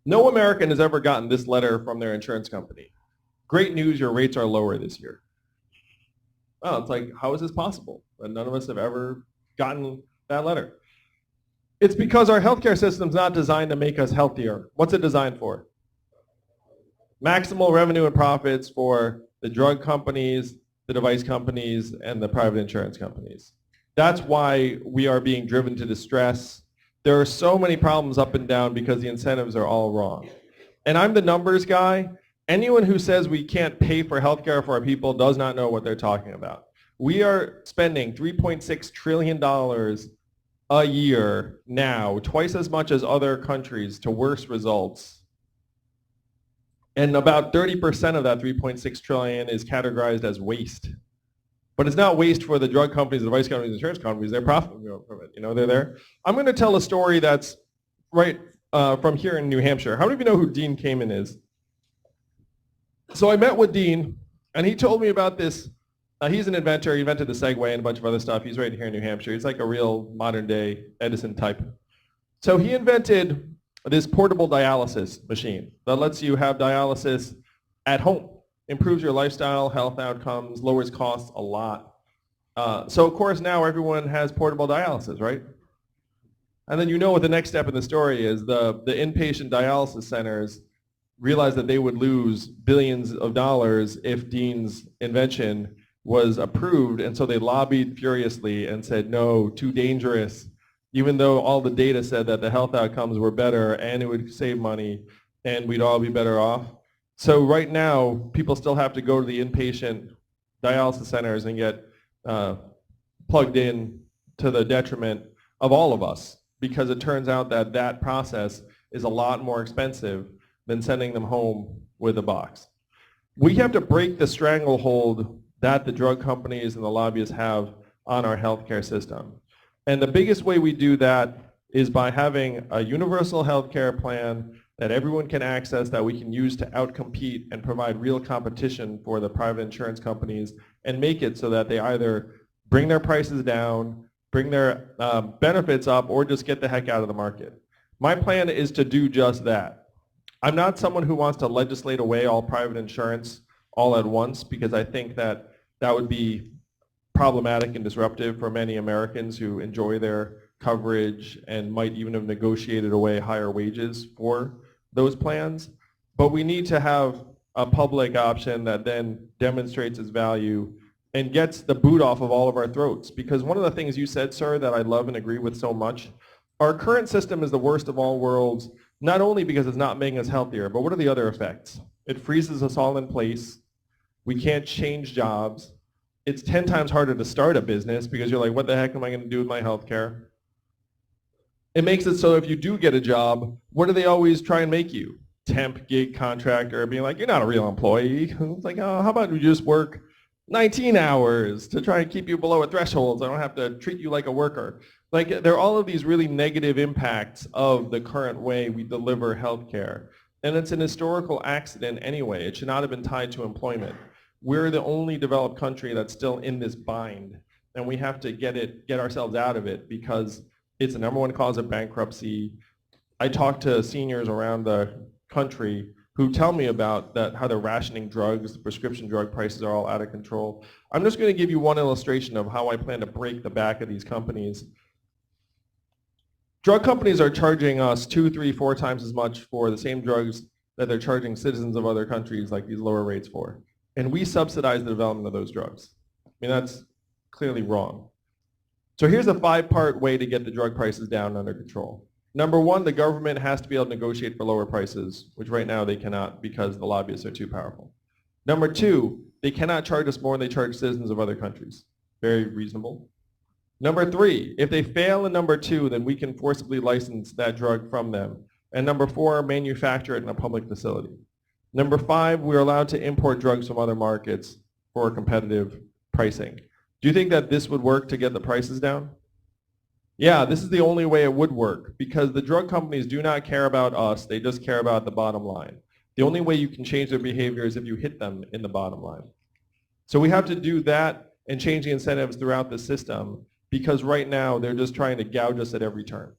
No American has ever gotten this letter from their insurance company. Great news, your rates are lower this year. Oh, it's like, how is this possible? And none of us have ever gotten that letter. It's because our healthcare system's not designed to make us healthier. What's it designed for? Maximal revenue and profits for the drug companies, the device companies, and the private insurance companies. That's why we are being driven to distress. There are so many problems up and down because the incentives are all wrong. And I'm the numbers guy. Anyone who says we can't pay for healthcare for our people does not know what they're talking about. We are spending $3.6 trillion a year now, twice as much as other countries, to worse results. And about 30% of that 3.6 trillion is categorized as waste. But it's not waste for the drug companies, the device companies, the insurance companies. They're profiting from it. You know, they're there. I'm going to tell a story that's right from here in New Hampshire. How many of you know who Dean Kamen is? So I met with Dean, and he told me about this. He's an inventor. He invented the Segway and a bunch of other stuff. He's right here in New Hampshire. He's like a real modern-day Edison type. So he invented this portable dialysis machine that lets you have dialysis at home. Improves your lifestyle, health outcomes, lowers costs a lot. So of course now everyone has portable dialysis, right? And then you know what the next step in the story is. The inpatient dialysis centers realized that they would lose billions of dollars if Dean's invention was approved, and so they lobbied furiously and said, no, too dangerous, even though all the data said that the health outcomes were better and it would save money and we'd all be better off. So right now, people still have to go to the inpatient dialysis centers and get plugged in to the detriment of all of us, because it turns out that that process is a lot more expensive than sending them home with a box. We have to break the stranglehold that the drug companies and the lobbyists have on our healthcare system. And the biggest way we do that is by having a universal healthcare plan that everyone can access, that we can use to outcompete and provide real competition for the private insurance companies, and make it so that they either bring their prices down, bring their benefits up, or just get the heck out of the market. My plan is to do just that. I'm not someone who wants to legislate away all private insurance all at once, because I think that that would be problematic and disruptive for many Americans who enjoy their coverage and might even have negotiated away higher wages for those plans. But we need to have a public option that then demonstrates its value and gets the boot off of all of our throats. Because one of the things you said, sir, that I love and agree with so much, our current system is the worst of all worlds, not only because it's not making us healthier, but what are the other effects? It freezes us all in place. We can't change jobs. It's 10 times harder to start a business because you're like, what the heck am I going to do with my health care? It makes it so if you do get a job, what do they always try and make you? Temp, gig, contractor, being like, you're not a real employee. It's like, oh, how about we just work 19 hours to try and keep you below a threshold so I don't have to treat you like a worker. Like, there are all of these really negative impacts of the current way we deliver health care. And it's an historical accident anyway. It should not have been tied to employment. We're the only developed country that's still in this bind, and we have to get ourselves out of it, because it's the number one cause of bankruptcy. I talk to seniors around the country who tell me about that, how they're rationing drugs, the prescription drug prices are all out of control. I'm just going to give you one illustration of how I plan to break the back of these companies. Drug companies are charging us 2, 3, 4 times as much for the same drugs that they're charging citizens of other countries like these lower rates for. And we subsidize the development of those drugs. I mean, that's clearly wrong. So here's a 5-part way to get the drug prices down and under control. Number 1, the government has to be able to negotiate for lower prices, which right now they cannot because the lobbyists are too powerful. Number 2, they cannot charge us more than they charge citizens of other countries. Very reasonable. Number 3, if they fail in number 2, then we can forcibly license that drug from them. And number 4, manufacture it in a public facility. Number 5, we're allowed to import drugs from other markets for competitive pricing. Do you think that this would work to get the prices down? Yeah, this is the only way it would work, because the drug companies do not care about us, they just care about the bottom line. The only way you can change their behavior is if you hit them in the bottom line. So we have to do that and change the incentives throughout the system, because right now they're just trying to gouge us at every turn.